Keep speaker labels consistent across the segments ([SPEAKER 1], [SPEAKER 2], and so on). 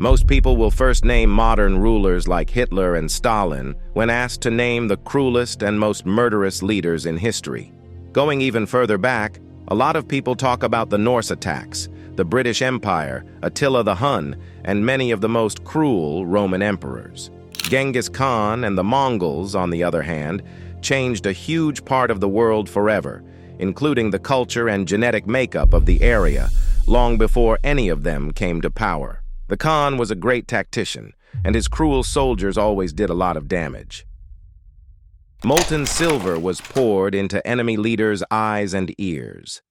[SPEAKER 1] Most people will first name modern rulers like Hitler and Stalin when asked to name the cruelest and most murderous leaders in history. Going even further back, a lot of people talk about the Norse attacks, the British Empire, Attila the Hun, and many of the most cruel Roman emperors. Genghis Khan and the Mongols, on the other hand, changed a huge part of the world forever, including the culture and genetic makeup of the area, long before any of them came to power. The Khan was a great tactician, and his cruel soldiers always did a lot of damage. Molten silver was poured into enemy leaders' eyes and ears.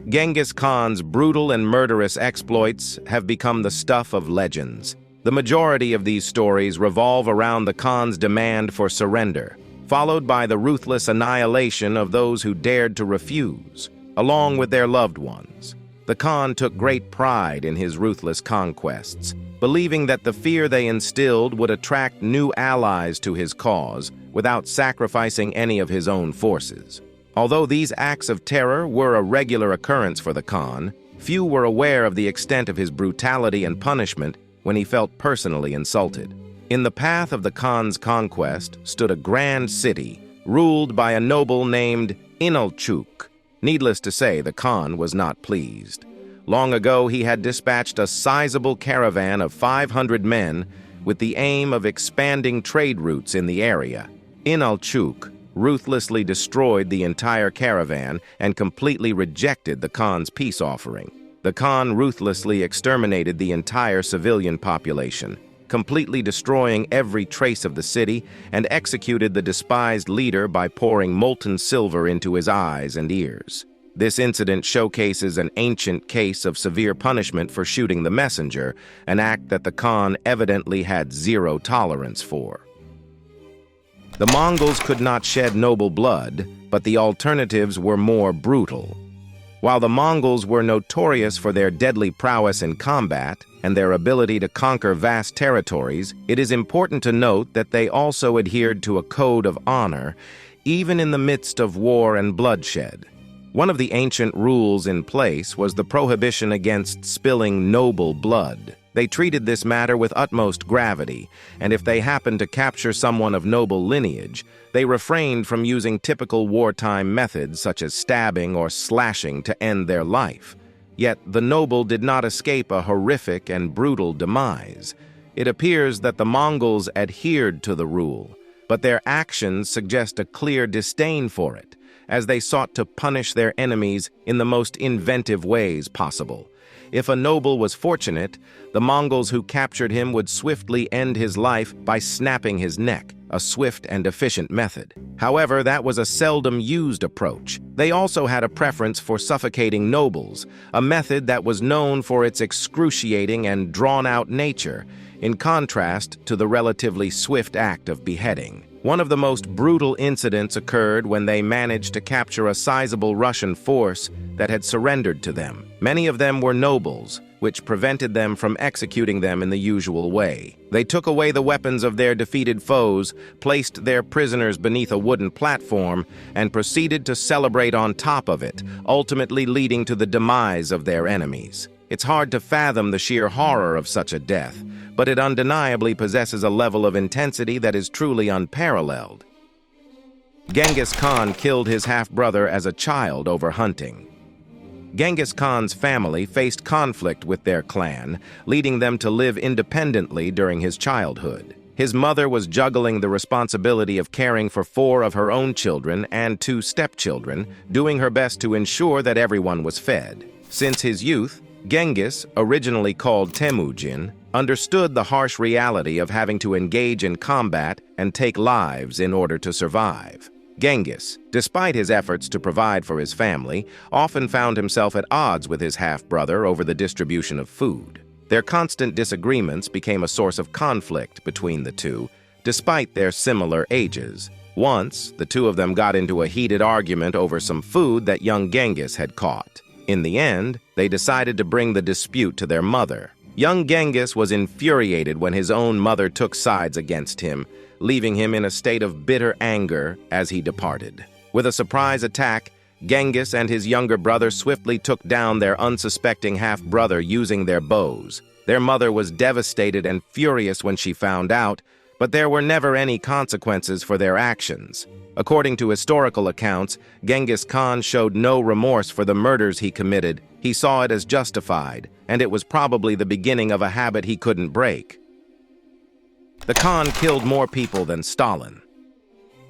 [SPEAKER 1] Genghis Khan's brutal and murderous exploits have become the stuff of legends. The majority of these stories revolve around the Khan's demand for surrender, followed by the ruthless annihilation of those who dared to refuse, along with their loved ones. The Khan took great pride in his ruthless conquests, believing that the fear they instilled would attract new allies to his cause without sacrificing any of his own forces. Although these acts of terror were a regular occurrence for the Khan, few were aware of the extent of his brutality and punishment when he felt personally insulted. In the path of the Khan's conquest stood a grand city, ruled by a noble named Inalchuk. Needless to say, the Khan was not pleased. Long ago, he had dispatched a sizable caravan of 500 men with the aim of expanding trade routes in the area. Inalchuk ruthlessly destroyed the entire caravan and completely rejected the Khan's peace offering. The Khan ruthlessly exterminated the entire civilian population, completely destroying every trace of the city, and executed the despised leader by pouring molten silver into his eyes and ears. This incident showcases an ancient case of severe punishment for shooting the messenger, an act that the Khan evidently had zero tolerance for. The Mongols could not shed noble blood, but the alternatives were more brutal. While the Mongols were notorious for their deadly prowess in combat and their ability to conquer vast territories, it is important to note that they also adhered to a code of honor, even in the midst of war and bloodshed. One of the ancient rules in place was the prohibition against spilling noble blood. They treated this matter with utmost gravity, and if they happened to capture someone of noble lineage, they refrained from using typical wartime methods such as stabbing or slashing to end their life. Yet the noble did not escape a horrific and brutal demise. It appears that the Mongols adhered to the rule, but their actions suggest a clear disdain for it, as they sought to punish their enemies in the most inventive ways possible. If a noble was fortunate, the Mongols who captured him would swiftly end his life by snapping his neck, a swift and efficient method. However, that was a seldom used approach. They also had a preference for suffocating nobles, a method that was known for its excruciating and drawn-out nature, in contrast to the relatively swift act of beheading. One of the most brutal incidents occurred when they managed to capture a sizable Russian force that had surrendered to them. Many of them were nobles, which prevented them from executing them in the usual way. They took away the weapons of their defeated foes, placed their prisoners beneath a wooden platform, and proceeded to celebrate on top of it, ultimately leading to the demise of their enemies. It's hard to fathom the sheer horror of such a death, but it undeniably possesses a level of intensity that is truly unparalleled. Genghis Khan killed his half-brother as a child over hunting. Genghis Khan's family faced conflict with their clan, leading them to live independently during his childhood. His mother was juggling the responsibility of caring for 4 of her own children and 2 stepchildren, doing her best to ensure that everyone was fed. Since his youth, Genghis, originally called Temujin, understood the harsh reality of having to engage in combat and take lives in order to survive. Genghis, despite his efforts to provide for his family, often found himself at odds with his half-brother over the distribution of food. Their constant disagreements became a source of conflict between the two, despite their similar ages. Once, the two of them got into a heated argument over some food that young Genghis had caught. In the end, they decided to bring the dispute to their mother. Young Genghis was infuriated when his own mother took sides against him, leaving him in a state of bitter anger as he departed. With a surprise attack, Genghis and his younger brother swiftly took down their unsuspecting half-brother using their bows. Their mother was devastated and furious when she found out, but there were never any consequences for their actions. According to historical accounts, Genghis Khan showed no remorse for the murders he committed. He saw it as justified, and it was probably the beginning of a habit he couldn't break. The Khan killed more people than Stalin.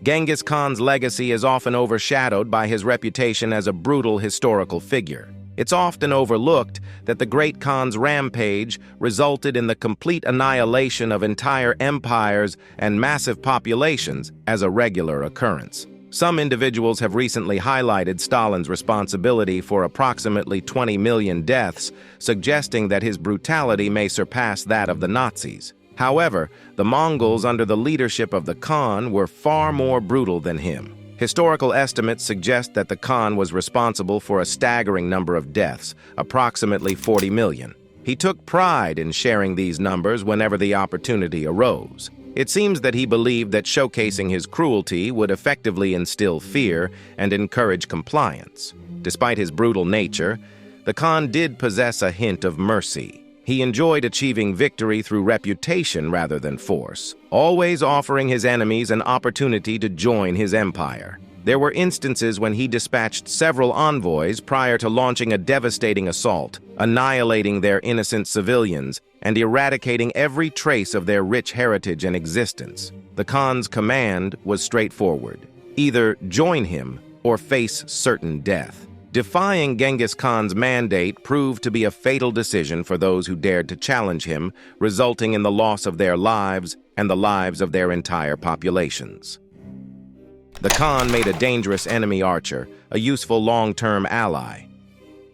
[SPEAKER 1] Genghis Khan's legacy is often overshadowed by his reputation as a brutal historical figure. It's often overlooked that the Great Khan's rampage resulted in the complete annihilation of entire empires and massive populations as a regular occurrence. Some individuals have recently highlighted Stalin's responsibility for approximately 20 million deaths, suggesting that his brutality may surpass that of the Nazis. However, the Mongols under the leadership of the Khan were far more brutal than him. Historical estimates suggest that the Khan was responsible for a staggering number of deaths, approximately 40 million. He took pride in sharing these numbers whenever the opportunity arose. It seems that he believed that showcasing his cruelty would effectively instill fear and encourage compliance. Despite his brutal nature, the Khan did possess a hint of mercy. He enjoyed achieving victory through reputation rather than force, always offering his enemies an opportunity to join his empire. There were instances when he dispatched several envoys prior to launching a devastating assault, annihilating their innocent civilians and eradicating every trace of their rich heritage and existence. The Khan's command was straightforward: either join him or face certain death. Defying Genghis Khan's mandate proved to be a fatal decision for those who dared to challenge him, resulting in the loss of their lives and the lives of their entire populations. The Khan made a dangerous enemy archer, a useful long-term ally.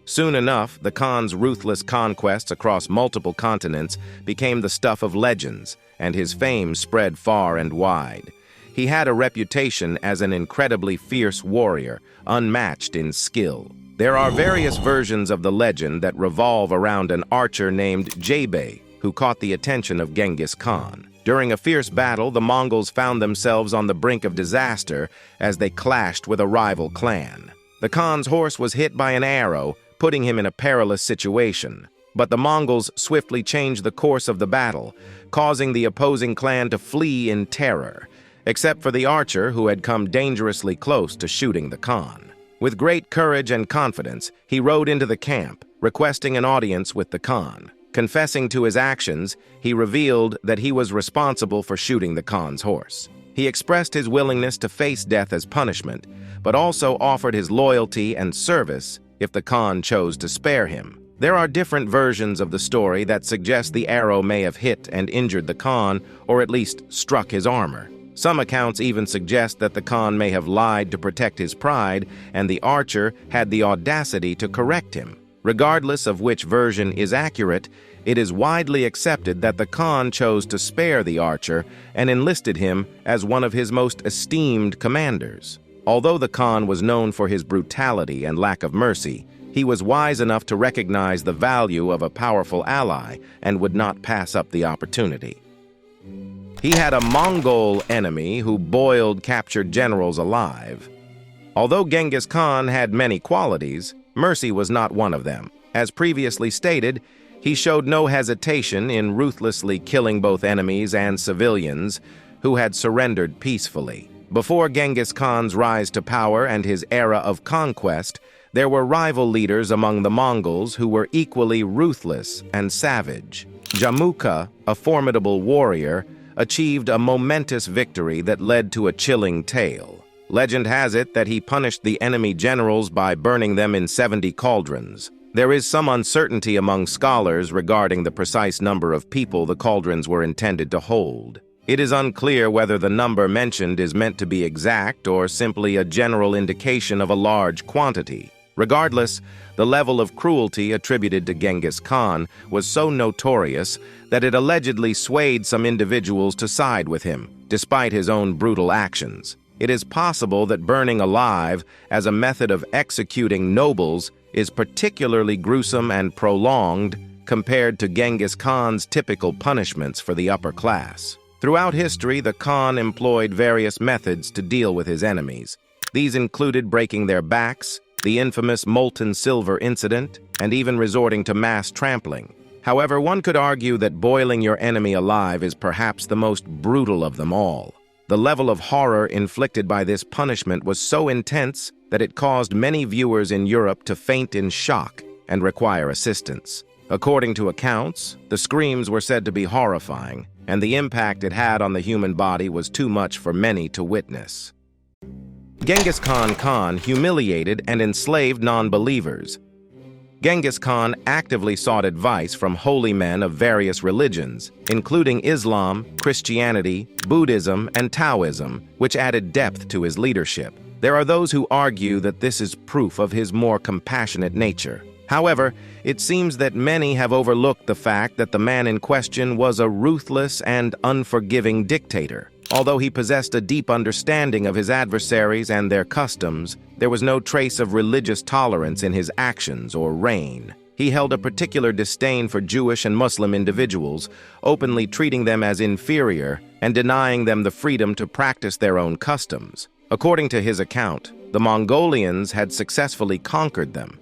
[SPEAKER 1] Soon enough, the Khan's ruthless conquests across multiple continents became the stuff of legends, and his fame spread far and wide. He had a reputation as an incredibly fierce warrior, unmatched in skill. There are various versions of the legend that revolve around an archer named Jebe, who caught the attention of Genghis Khan. During a fierce battle, the Mongols found themselves on the brink of disaster as they clashed with a rival clan. The Khan's horse was hit by an arrow, putting him in a perilous situation. But the Mongols swiftly changed the course of the battle, causing the opposing clan to flee in terror, except for the archer who had come dangerously close to shooting the Khan. With great courage and confidence, he rode into the camp, requesting an audience with the Khan. Confessing to his actions, he revealed that he was responsible for shooting the Khan's horse. He expressed his willingness to face death as punishment, but also offered his loyalty and service if the Khan chose to spare him. There are different versions of the story that suggest the arrow may have hit and injured the Khan, or at least struck his armor. Some accounts even suggest that the Khan may have lied to protect his pride, and the archer had the audacity to correct him. Regardless of which version is accurate, it is widely accepted that the Khan chose to spare the archer and enlisted him as one of his most esteemed commanders. Although the Khan was known for his brutality and lack of mercy, he was wise enough to recognize the value of a powerful ally and would not pass up the opportunity. He had a Mongol enemy who boiled captured generals alive. Although Genghis Khan had many qualities, mercy was not one of them. As previously stated, he showed no hesitation in ruthlessly killing both enemies and civilians who had surrendered peacefully. Before Genghis Khan's rise to power and his era of conquest, there were rival leaders among the Mongols who were equally ruthless and savage. Jamukha, a formidable warrior, achieved a momentous victory that led to a chilling tale. Legend has it that he punished the enemy generals by burning them in 70 cauldrons. There is some uncertainty among scholars regarding the precise number of people the cauldrons were intended to hold. It is unclear whether the number mentioned is meant to be exact or simply a general indication of a large quantity. Regardless, the level of cruelty attributed to Genghis Khan was so notorious that it allegedly swayed some individuals to side with him, despite his own brutal actions. It is possible that burning alive as a method of executing nobles is particularly gruesome and prolonged compared to Genghis Khan's typical punishments for the upper class. Throughout history, the Khan employed various methods to deal with his enemies. These included breaking their backs, the infamous molten silver incident, and even resorting to mass trampling. However, one could argue that boiling your enemy alive is perhaps the most brutal of them all. The level of horror inflicted by this punishment was so intense that it caused many viewers in Europe to faint in shock and require assistance. According to accounts, the screams were said to be horrifying, and the impact it had on the human body was too much for many to witness. Genghis Khan humiliated and enslaved non-believers. Genghis Khan actively sought advice from holy men of various religions, including Islam, Christianity, Buddhism, and Taoism, which added depth to his leadership. There are those who argue that this is proof of his more compassionate nature. However, it seems that many have overlooked the fact that the man in question was a ruthless and unforgiving dictator. Although he possessed a deep understanding of his adversaries and their customs, there was no trace of religious tolerance in his actions or reign. He held a particular disdain for Jewish and Muslim individuals, openly treating them as inferior and denying them the freedom to practice their own customs. According to his account, the Mongolians had successfully conquered them,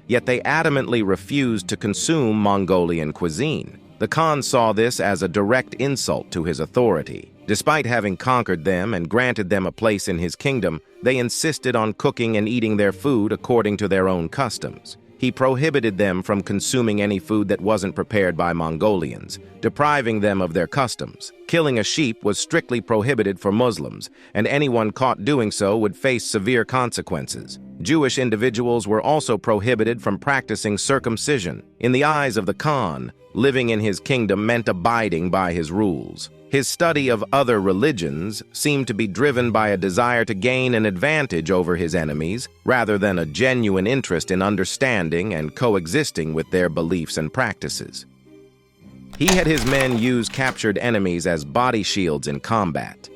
[SPEAKER 1] yet they adamantly refused to consume Mongolian cuisine. The Khan saw this as a direct insult to his authority. Despite having conquered them and granted them a place in his kingdom, they insisted on cooking and eating their food according to their own customs. He prohibited them from consuming any food that wasn't prepared by Mongolians, depriving them of their customs. Killing a sheep was strictly prohibited for Muslims, and anyone caught doing so would face severe consequences. Jewish individuals were also prohibited from practicing circumcision. In the eyes of the Khan, living in his kingdom meant abiding by his rules. His study of other religions seemed to be driven by a desire to gain an advantage over his enemies, rather than a genuine interest in understanding and coexisting with their beliefs and practices. He had his men use captured enemies as body shields in combat.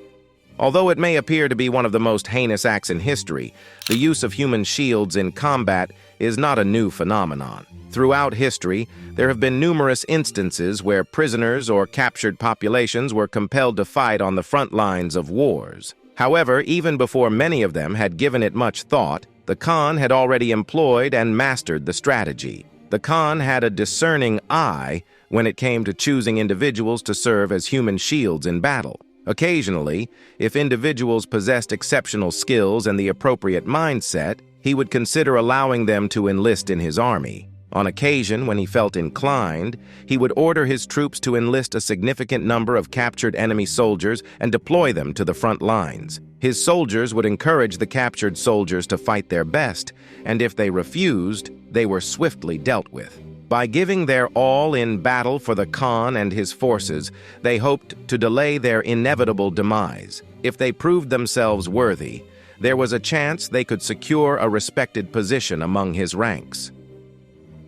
[SPEAKER 1] Although it may appear to be one of the most heinous acts in history, the use of human shields in combat is not a new phenomenon. Throughout history, there have been numerous instances where prisoners or captured populations were compelled to fight on the front lines of wars. However, even before many of them had given it much thought, the Khan had already employed and mastered the strategy. The Khan had a discerning eye when it came to choosing individuals to serve as human shields in battle. Occasionally, if individuals possessed exceptional skills and the appropriate mindset, he would consider allowing them to enlist in his army. On occasion, when he felt inclined, he would order his troops to enlist a significant number of captured enemy soldiers and deploy them to the front lines. His soldiers would encourage the captured soldiers to fight their best, and if they refused, they were swiftly dealt with. By giving their all in battle for the Khan and his forces, they hoped to delay their inevitable demise. If they proved themselves worthy, there was a chance they could secure a respected position among his ranks.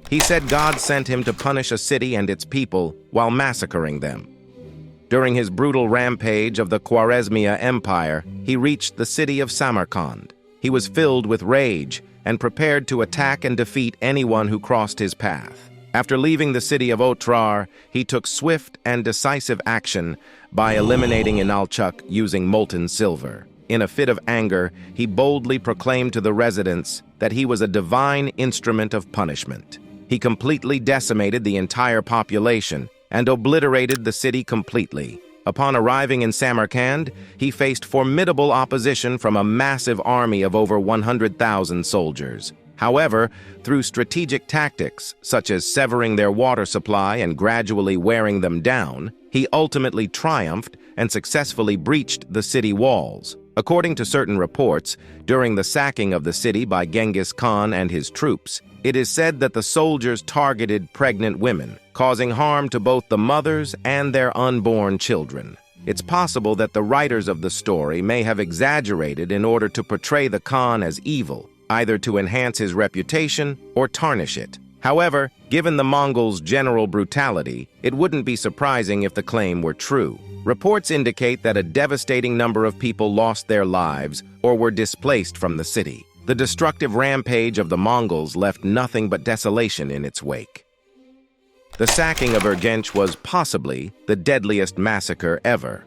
[SPEAKER 1] He said God sent him to punish a city and its people while massacring them. During his brutal rampage of the Khwarezmiya Empire, he reached the city of Samarkand. He was filled with rage and prepared to attack and defeat anyone who crossed his path. After leaving the city of Otrar, he took swift and decisive action by eliminating Inalchuq using molten silver. In a fit of anger, he boldly proclaimed to the residents that he was a divine instrument of punishment. He completely decimated the entire population and obliterated the city completely. Upon arriving in Samarkand, he faced formidable opposition from a massive army of over 100,000 soldiers. However, through strategic tactics, such as severing their water supply and gradually wearing them down, he ultimately triumphed and successfully breached the city walls. According to certain reports, during the sacking of the city by Genghis Khan and his troops, it is said that the soldiers targeted pregnant women, causing harm to both the mothers and their unborn children. It's possible that the writers of the story may have exaggerated in order to portray the Khan as evil, either to enhance his reputation or tarnish it. However, given the Mongols' general brutality, it wouldn't be surprising if the claim were true. Reports indicate that a devastating number of people lost their lives or were displaced from the city. The destructive rampage of the Mongols left nothing but desolation in its wake. The sacking of Urgench was possibly the deadliest massacre ever.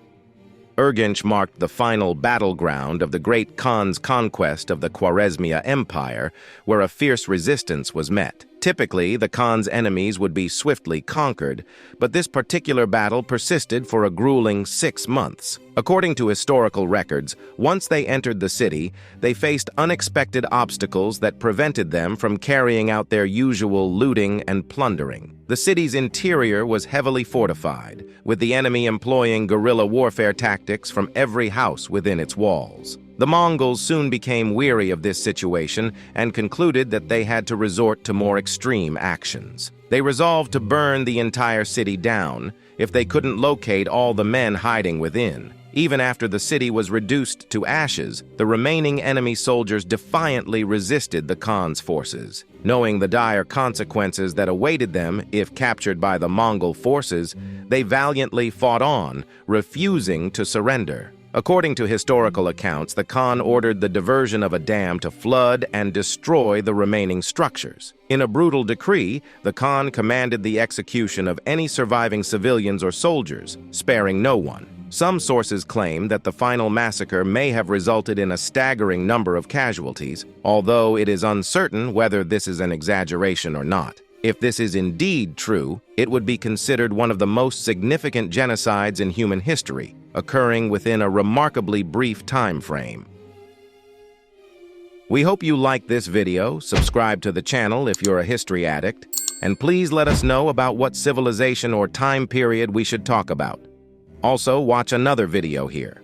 [SPEAKER 1] Urgench marked the final battleground of the great Khan's conquest of the Khwarezmiya Empire, where a fierce resistance was met. Typically, the Khan's enemies would be swiftly conquered, but this particular battle persisted for a grueling 6 months. According to historical records, once they entered the city, they faced unexpected obstacles that prevented them from carrying out their usual looting and plundering. The city's interior was heavily fortified, with the enemy employing guerrilla warfare tactics from every house within its walls. The Mongols soon became weary of this situation and concluded that they had to resort to more extreme actions. They resolved to burn the entire city down if they couldn't locate all the men hiding within. Even after the city was reduced to ashes, the remaining enemy soldiers defiantly resisted the Khan's forces. Knowing the dire consequences that awaited them if captured by the Mongol forces, they valiantly fought on, refusing to surrender. According to historical accounts, the Khan ordered the diversion of a dam to flood and destroy the remaining structures. In a brutal decree, the Khan commanded the execution of any surviving civilians or soldiers, sparing no one. Some sources claim that the final massacre may have resulted in a staggering number of casualties, although it is uncertain whether this is an exaggeration or not. If this is indeed true, it would be considered one of the most significant genocides in human history, occurring within a remarkably brief time frame. We hope you liked this video, subscribe to the channel if you're a history addict, and please let us know about what civilization or time period we should talk about. Also, watch another video here.